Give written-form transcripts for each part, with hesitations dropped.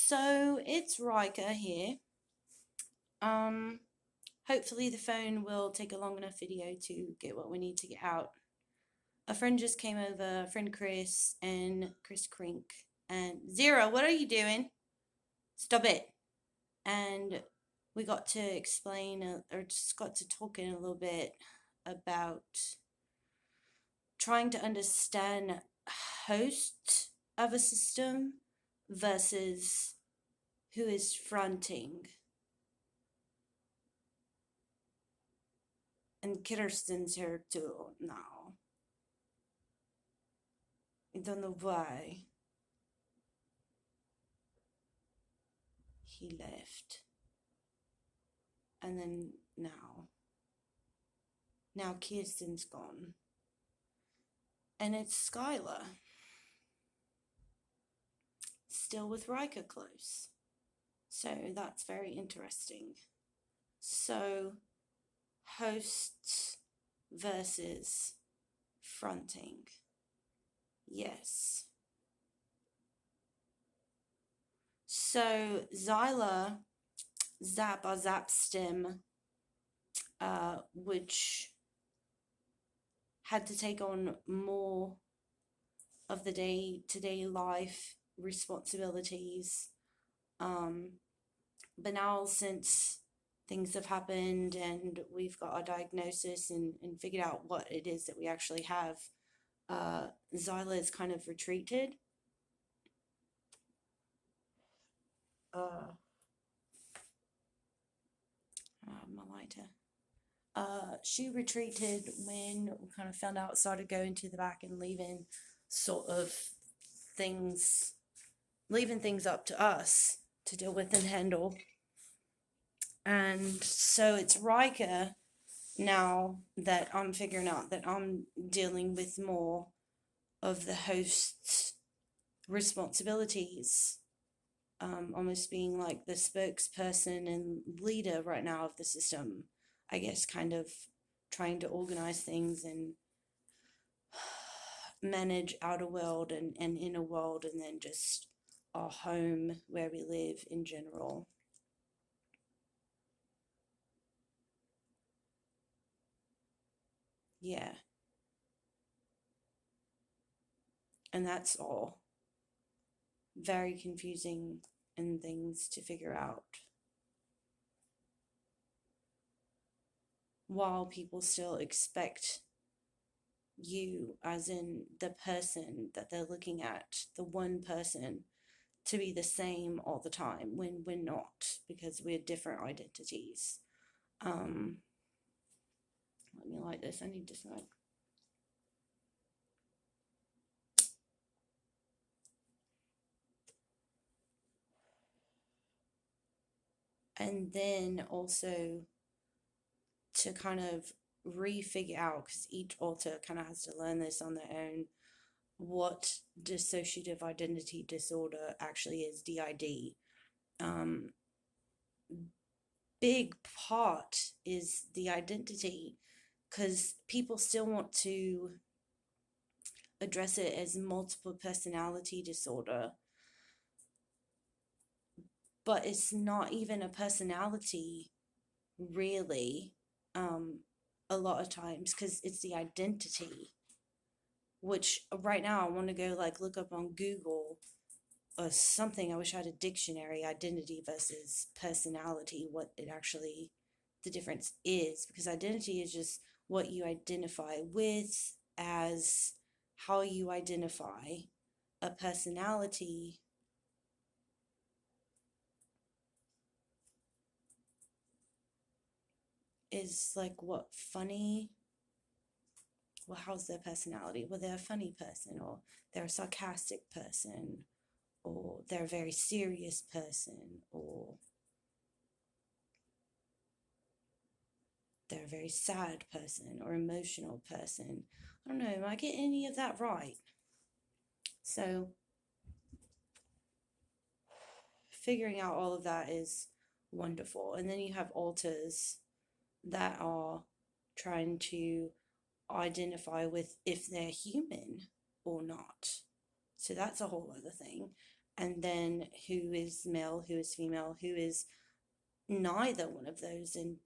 So it's Riker here. Hopefully the phone will take a long enough video to get what we need to get out. A friend just came over, friend Chris and Chris Crink, and Zero, what are you doing? Stop it. And we got to explain, or just got to talking a little bit about trying to understand host of a system versus who is fronting. And Kirsten's here too now. I don't know why he left. And then now Kirsten's gone. And it's Skylar. Still with Riker close. So that's very interesting. So hosts versus fronting. Yes. So Zyla Zapstim, which had to take on more of the day-to-day life responsibilities. But now since things have happened and we've got our diagnosis and figured out what it is that we actually have, Zyla is kind of retreated. My lighter. She retreated when we kind of found out, started going to the back and leaving things up to us to deal with and handle. And so it's Riker now that I'm figuring out that I'm dealing with more of the host's responsibilities, almost being like the spokesperson and leader right now of the system. I guess kind of trying to organize things and manage outer world and inner world, and then just our home where we live in general. Yeah. And that's all very confusing and things to figure out, while people still expect you, as in the person that they're looking at, the one person, to be the same all the time when we're not, because we're different identities. Let me light this. I need to smoke. And then also to kind of re-figure out, because each alter kind of has to learn this on their own, what dissociative identity disorder actually is, D.I.D. Big part is the identity, because people still want to address it as multiple personality disorder, but it's not even a personality really, a lot of times, because it's the identity, which right now I want to go look up on Google or something. I wish I had a dictionary, identity versus personality, what it actually, the difference is, because identity is just what you identify with, as how you identify. A personality is what, funny? Well, how's their personality? Well, they're a funny person, or they're a sarcastic person, or they're a very serious person, or they're a very sad person or emotional person. I don't know, am I getting any of that right? So figuring out all of that is wonderful. And then you have alters that are trying to identify with if they're human or not. So that's a whole other thing. and then who is male, who is female, who is neither one of those, and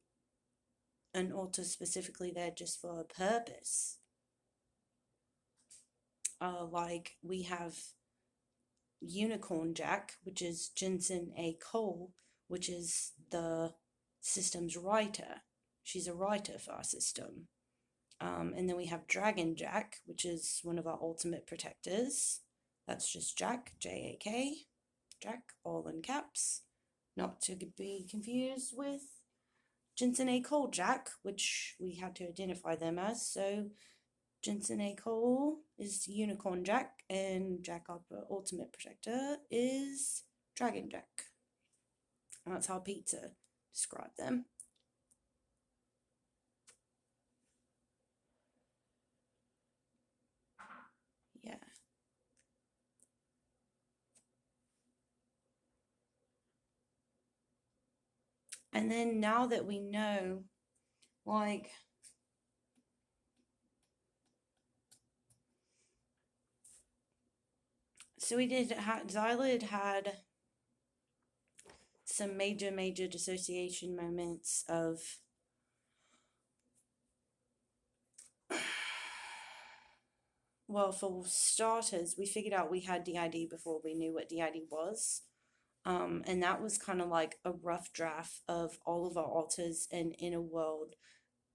an alter specifically there just for a purpose. Like we have Unicorn Jack, which is Jensen A. Cole, which is the system's writer. She's a writer for our system. And then we have Dragon Jack, which is one of our ultimate protectors. That's just Jack, J-A-K, Jack, all in caps. Not to be confused with Jensen A. Cole Jack, which we had to identify them as. So Jensen A. Cole is Unicorn Jack, and Jack, our ultimate protector, is Dragon Jack. And that's how Pizza described them. Yeah. And then now that we know, like, so we did, Xylid had some major dissociation moments of, well, for starters, we figured out we had D.I.D before we knew what D.I.D was. And that was kind of like a rough draft of all of our alters and inner world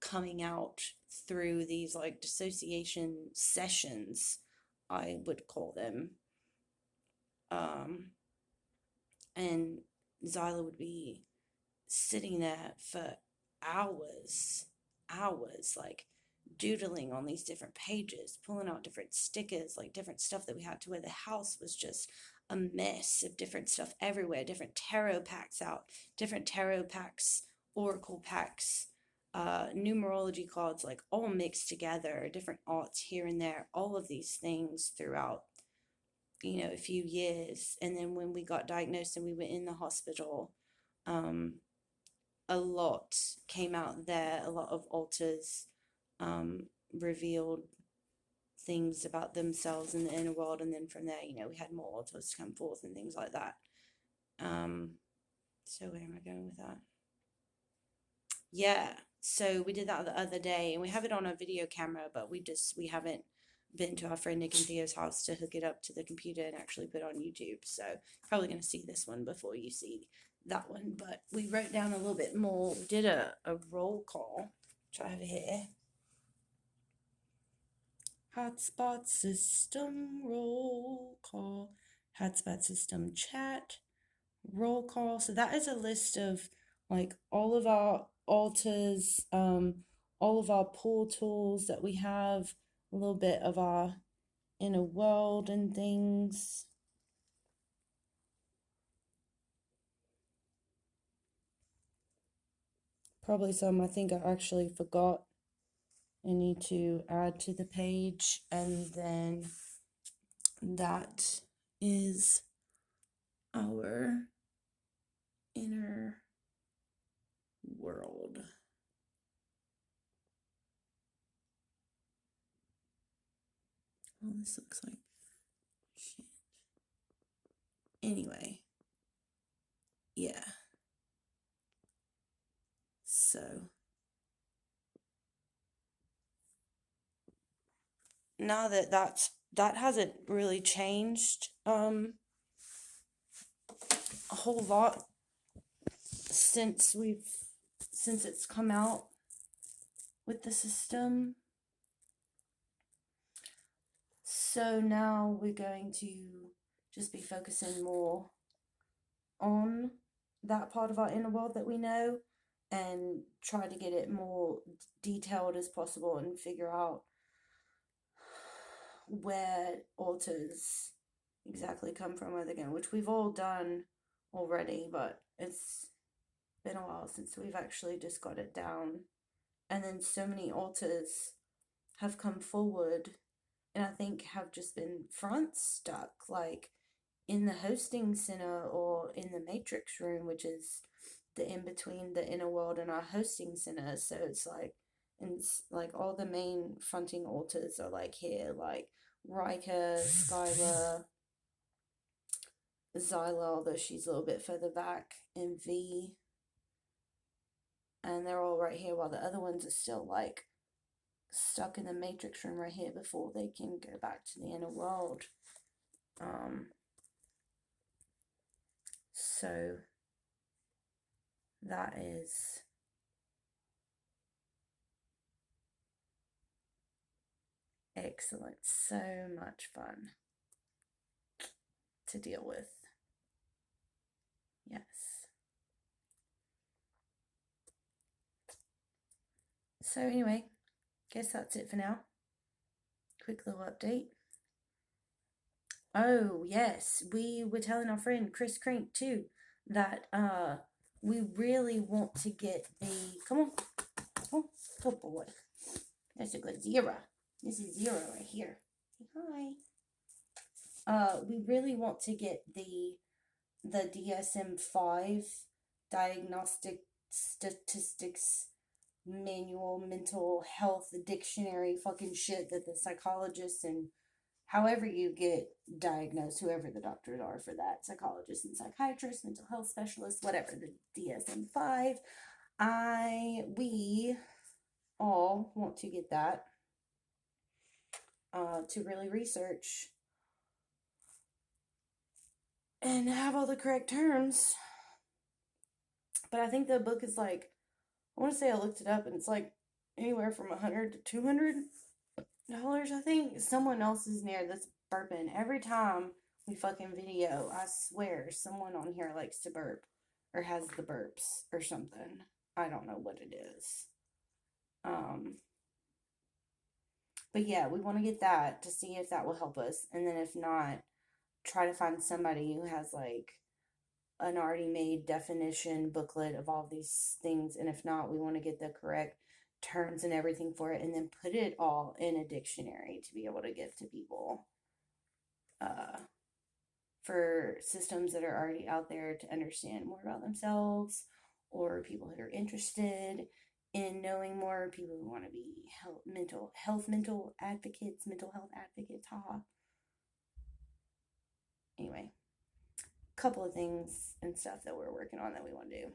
coming out through these like dissociation sessions, I would call them. And Zyla would be sitting there for hours, like doodling on these different pages, pulling out different stickers, like different stuff that we had, to where the house was just a mess of different stuff everywhere, different tarot packs out, different tarot packs, oracle packs, numerology cards, like all mixed together, different arts here and there, all of these things throughout, a few years. And then when we got diagnosed and we were in the hospital, a lot came out there, a lot of alters revealed things about themselves in the inner world, and then from there, we had more alters come forth and things like that. So where am I going with that? Yeah, so we did that the other day, and we have it on a video camera, but we haven't been to our friend Nick and Theo's house to hook it up to the computer and actually put it on YouTube. So probably going to see this one before you see that one. But we wrote down a little bit more. We did a roll call, which I have here. Hotspot system roll call, hotspot system chat roll call. So that is a list of like all of our alters, all of our portals that we have, a little bit of our inner world and things. Probably some I think I actually forgot. I need to add to the page, and then that is our inner world. Oh, this looks like shit. Anyway, yeah. So now that hasn't really changed a whole lot since it's come out with the system. So now we're going to just be focusing more on that part of our inner world that we know, and try to get it more detailed as possible and figure out where alters exactly come from, where they're going, which we've all done already, but it's been a while since we've actually just got it down. And then so many alters have come forward, and I think have just been front stuck, like in the hosting center or in the matrix room, which is the in between the inner world and our hosting center. So it's like, and it's like all the main fronting altars are like here, like Riker, Skylar, Zyla, although she's a little bit further back, and V. And they're all right here, while the other ones are still like stuck in the matrix room right here before they can go back to the inner world. So that is excellent. So much fun to deal with. Yes. So anyway, guess that's it for now. Quick little update. Oh, yes, we were telling our friend Chris Crink too that we really want to get the come on. Oh, good boy. That's a good zero. This is zero right here. Say hi. We really want to get the DSM-5 diagnostic statistics manual mental health dictionary fucking shit that the psychologists and however you get diagnosed, whoever the doctors are for that, psychologists and psychiatrists, mental health specialists, whatever, the DSM-5. We all want to get that to really research and have all the correct terms. But I think the book is like, I want to say I looked it up and it's like anywhere from $100 to $200, I think. Someone else is near this burping. Every time we fucking video, I swear someone on here likes to burp or has the burps or something. I don't know what it is. But yeah, we want to get that to see if that will help us. And then if not, try to find somebody who has like an already made definition booklet of all these things. And if not, we want to get the correct terms and everything for it and then put it all in a dictionary to be able to give to people for systems that are already out there to understand more about themselves, or people that are interested in knowing more, people who want to be mental health advocates, haha. Anyway, couple of things and stuff that we're working on that we want to do.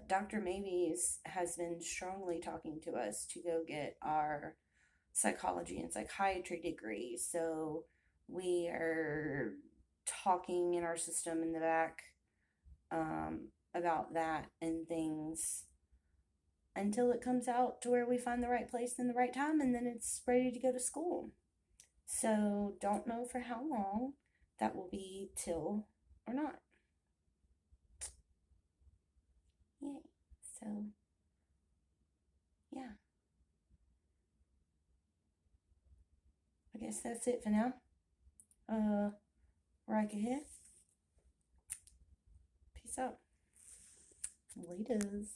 Dr. Mavis has been strongly talking to us to go get our psychology and psychiatry degree. So we are talking in our system in the back about that and things until it comes out to where we find the right place and the right time, and then it's ready to go to school. So don't know for how long that will be till or not. Yay. So yeah, I guess that's it for now. Right ahead. Peace out. Laters.